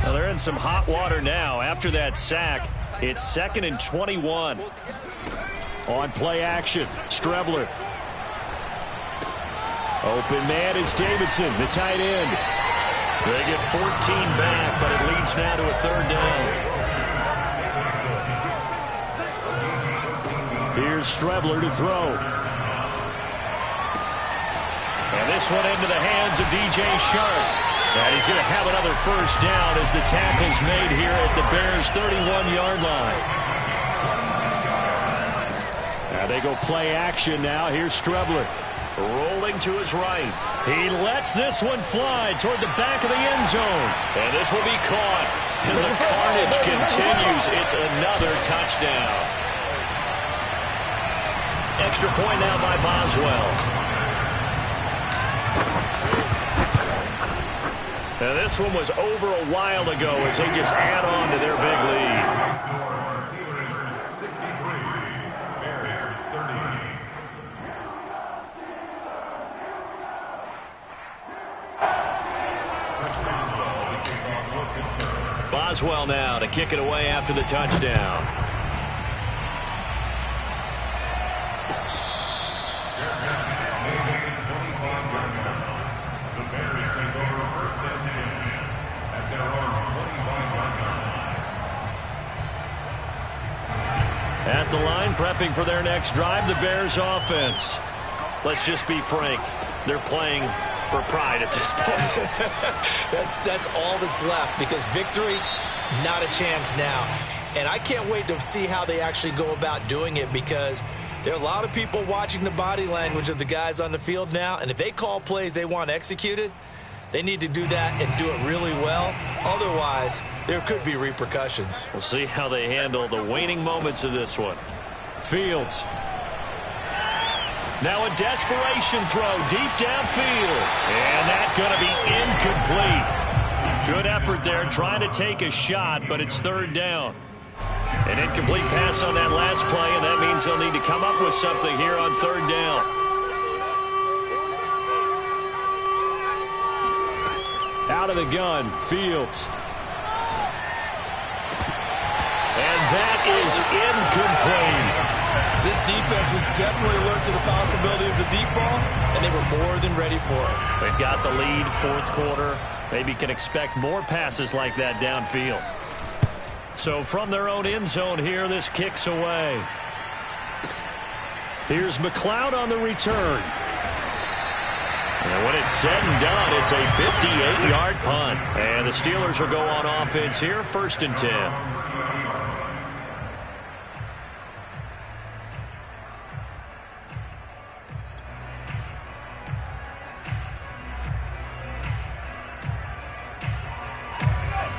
Well, they're in some hot water now. After that sack, it's 2nd and 21. On play action, Strebler. Open man is Davidson, the tight end. They get 14 back, but it leads now to a 3rd down. Here's Strebler to throw. And this one into the hands of DJ Sharp. And he's going to have another 1st down as the tackle's made here at the Bears' 31-yard line. Now they go play action now. Here's Strebler. Rolling to his right. He lets this one fly toward the back of the end zone. And this will be caught. And the carnage continues. It's another touchdown. Extra point now by Boswell. Now this one was over a while ago as they just add on to their big lead. Steelers 63, Bears 30. Boswell now to kick it away after the touchdown. The Bears take over first and 10 at their own 25-yard line. At the line, prepping for their next drive, the Bears offense. Let's just be frank. They're playing for pride at this point. That's all that's left, because victory, not a chance now. And I can't wait to see how they actually go about doing it, because there are a lot of people watching the body language of the guys on the field now, and if they call plays they want executed, they need to do that and do it really well. Otherwise, there could be repercussions. We'll see how they handle the waning moments of this one. Fields. Now a desperation throw deep downfield. And that's going to be incomplete. Good effort there trying to take a shot, but it's third down. An incomplete pass on that last play, and that means they'll need to come up with something here on third down. Out of the gun, Fields. And that is incomplete. This defense was definitely alert to the possibility of the deep ball, and they were more than ready for it. They've got the lead, fourth quarter. Maybe can expect more passes like that downfield. So from their own end zone here, this kicks away. Here's McLeod on the return. And when it's said and done, it's a 58-yard punt. And the Steelers will go on offense here, first and 10.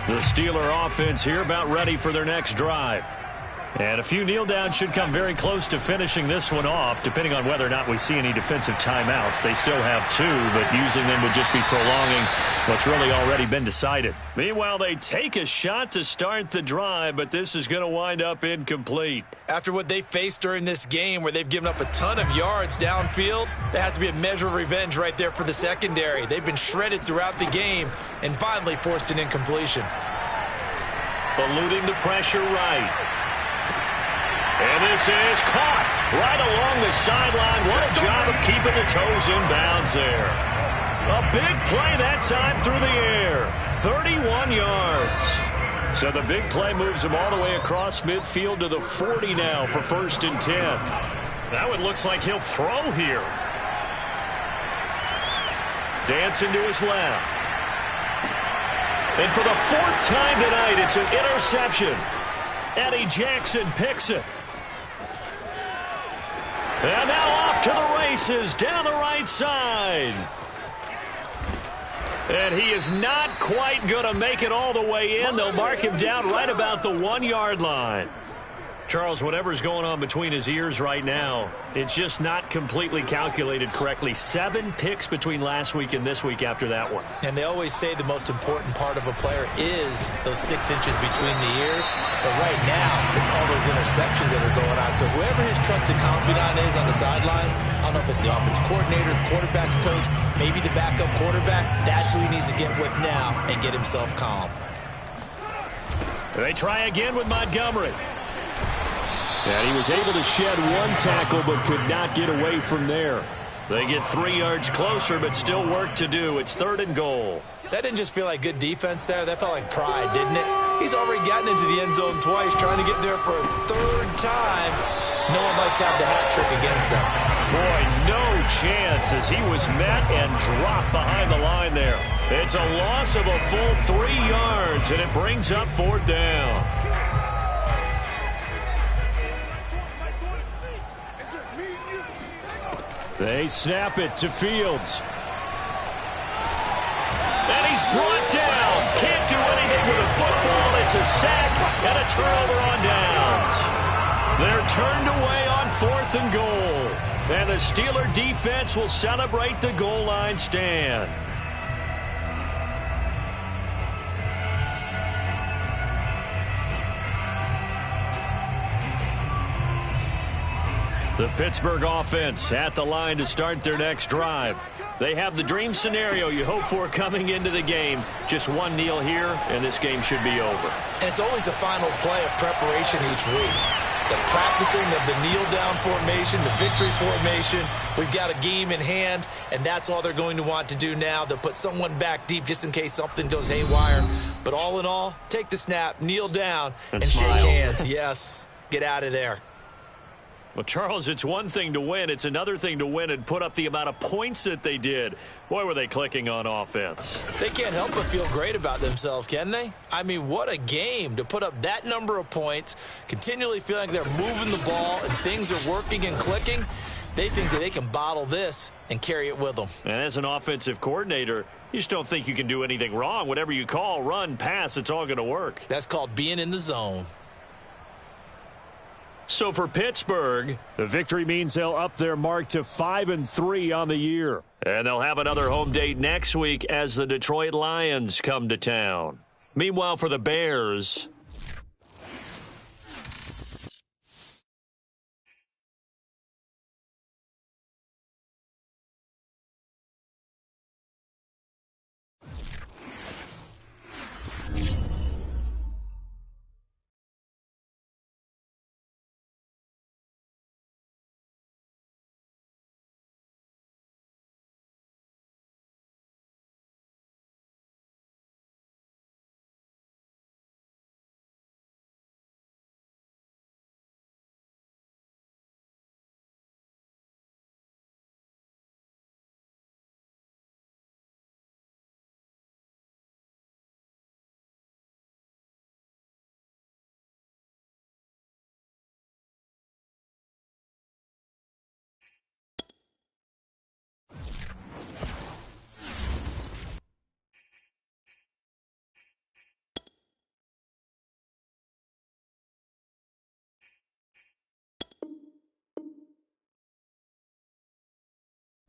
The Steeler offense here about ready for their next drive. And a few kneel downs should come very close to finishing this one off, depending on whether or not we see any defensive timeouts. They still have two, but using them would just be prolonging what's really already been decided. Meanwhile, they take a shot to start the drive, but this is going to wind up incomplete. After what they faced during this game, where they've given up a ton of yards downfield, there has to be a measure of revenge right there for the secondary. They've been shredded throughout the game and finally forced an incompletion. Eluding the pressure right. And this is caught right along the sideline. What a job of keeping the toes in bounds there. A big play that time through the air. 31 yards. So the big play moves him all the way across midfield to the 40 now for first and 10. That one looks like he'll throw here. Dancing to his left. And for the fourth time tonight, it's an interception. Eddie Jackson picks it. And now off to the races down the right side. And he is not quite going to make it all the way in. They'll mark him down right about the 1-yard line. Charles, whatever's going on between his ears right now, it's just not completely calculated correctly. 7 picks between last week and this week after that one. And they always say the most important part of a player is those 6 inches between the ears. But right now, it's all those interceptions that are going on. So whoever his trusted confidant is on the sidelines, I don't know if it's the offense coordinator, the quarterback's coach, maybe the backup quarterback, that's who he needs to get with now and get himself calm. They try again with Montgomery. And he was able to shed one tackle but could not get away from there. They get 3 yards closer but still work to do. It's third and goal. That didn't just feel like good defense there. That felt like pride, didn't it? He's already gotten into the end zone twice, trying to get there for a third time. No one likes to have the hat trick against them. Boy, no chance as he was met and dropped behind the line there. It's a loss of a full 3 yards, and it brings up fourth down. They snap it to Fields. And he's brought down. Can't do anything with a football. It's a sack and a turnover on downs. They're turned away on 4th and goal. And the Steeler defense will celebrate the goal line stand. The Pittsburgh offense at the line to start their next drive. They have the dream scenario you hope for coming into the game. Just one kneel here, and this game should be over. And it's always the final play of preparation each week. The practicing of the kneel-down formation, the victory formation. We've got a game in hand, and that's all they're going to want to do now. They'll put someone back deep just in case something goes haywire. But all in all, take the snap, kneel down, and shake hands. Yes, get out of there. Well, Charles, it's one thing to win. It's another thing to win and put up the amount of points that they did. Boy, were they clicking on offense. They can't help but feel great about themselves, can they? I mean, what a game to put up that number of points, continually feeling they're moving the ball and things are working and clicking. They think that they can bottle this and carry it with them. And as an offensive coordinator, you just don't think you can do anything wrong. Whatever you call, run, pass, it's all going to work. That's called being in the zone. So for Pittsburgh, the victory means they'll up their mark to 5-3 on the year. And they'll have another home date next week as the Detroit Lions come to town. Meanwhile, for the Bears,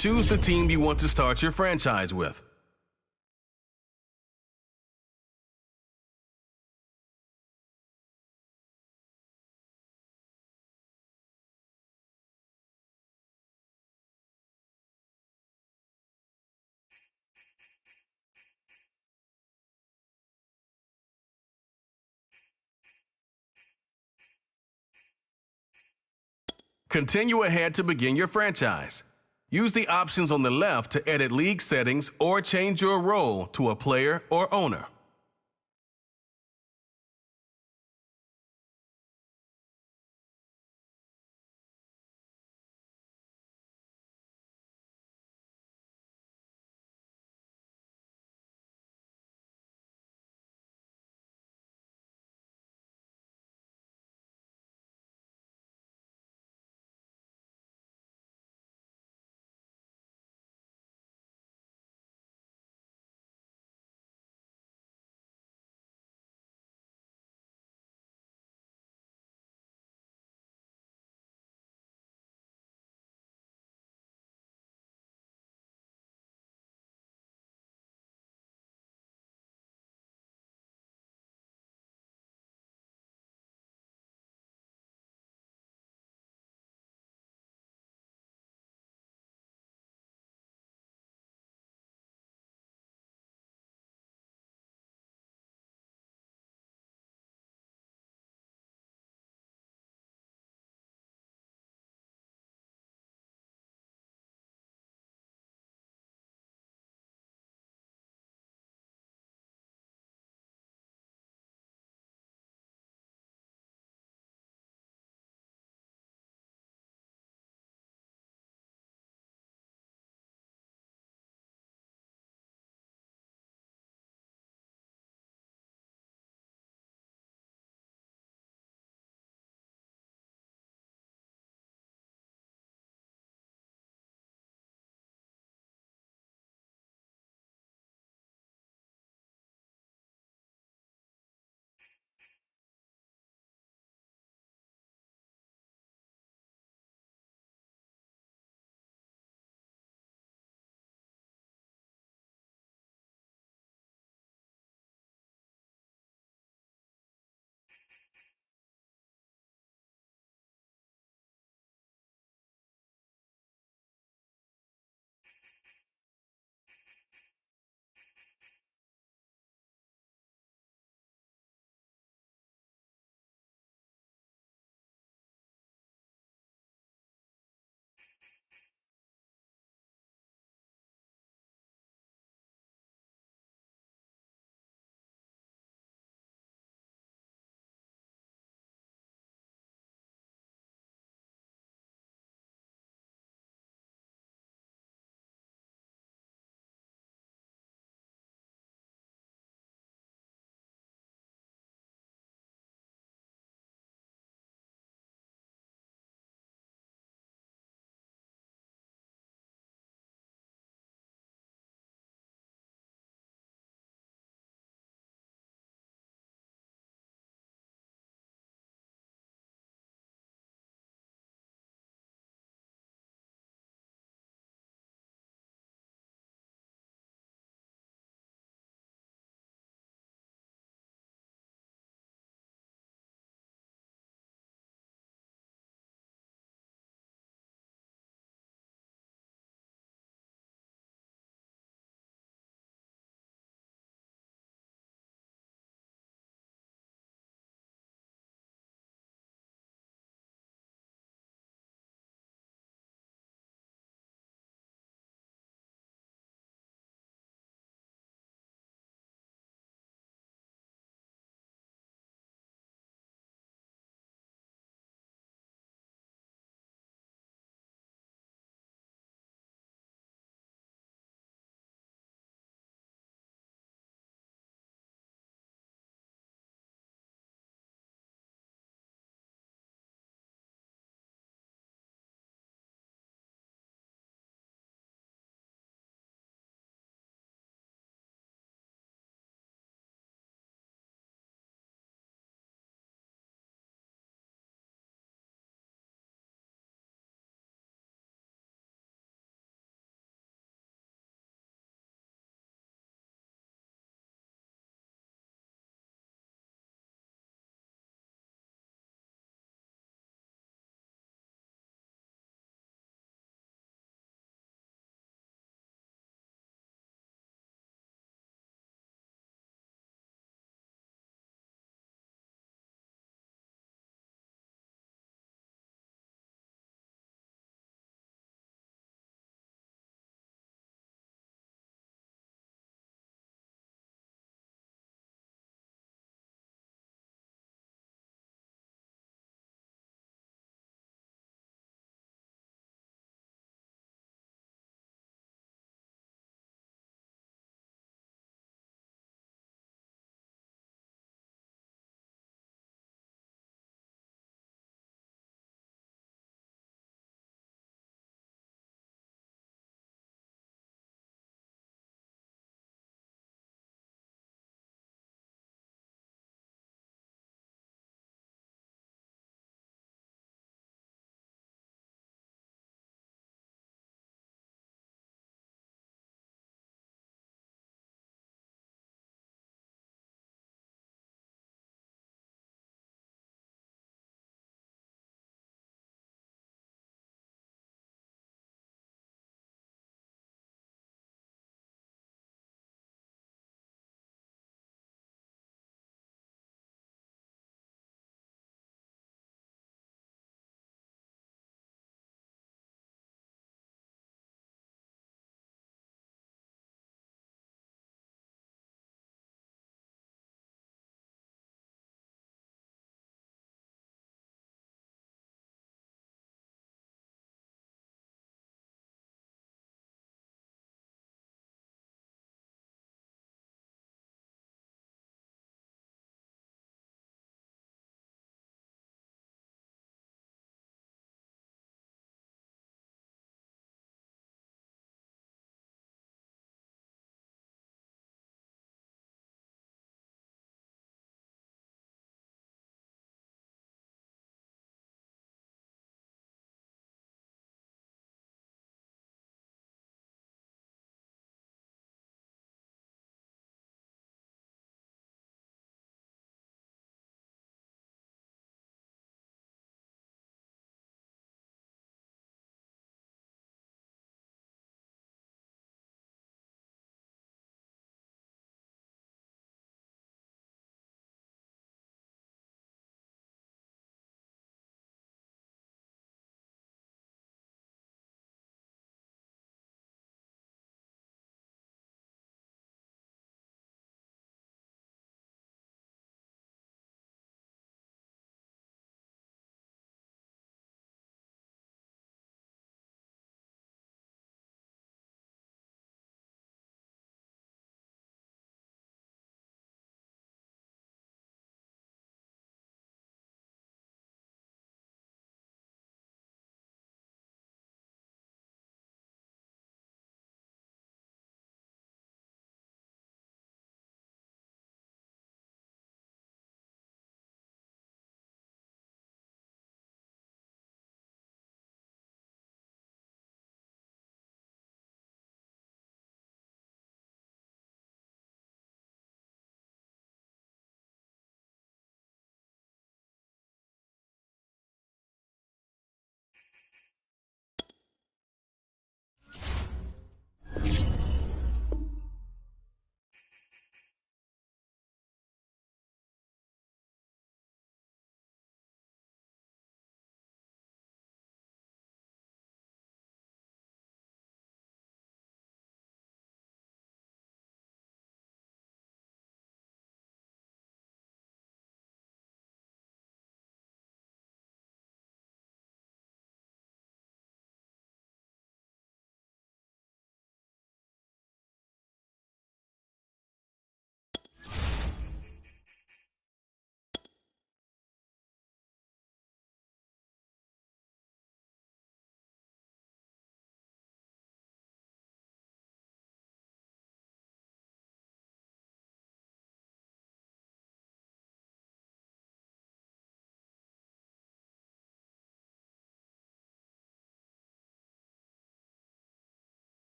Choose the team you want to start your franchise with. Continue ahead to begin your franchise. Use the options on the left to edit league settings or change your role to a player or owner.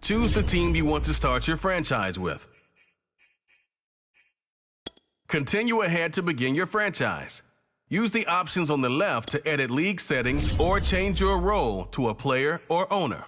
Choose the team you want to start your franchise with. Continue ahead to begin your franchise. Use the options on the left to edit league settings or change your role to a player or owner.